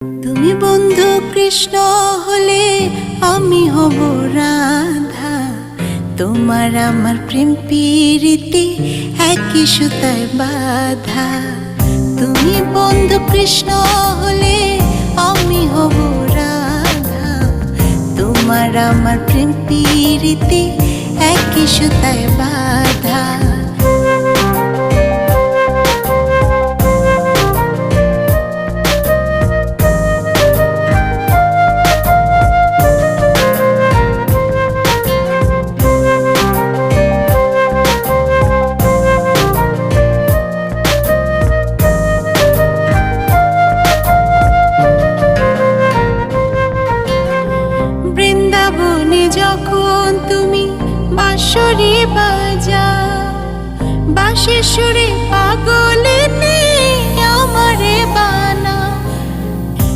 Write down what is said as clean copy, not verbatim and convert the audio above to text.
তুমি বন্ধু কৃষ্ণ হলে আমি হব রাধা। তোমার আমার প্রেম প্রীতি একই সুতায় বাঁধা। তুমি বন্ধু কৃষ্ণ হলে আমি হব রাধা। তোমার আমার প্রেম প্রীতি একই সুতায় বাঁধা। বৃন্দাবনে যখন তুমি বাঁশরি বাজাও, বাঁশির সুরে পাগলে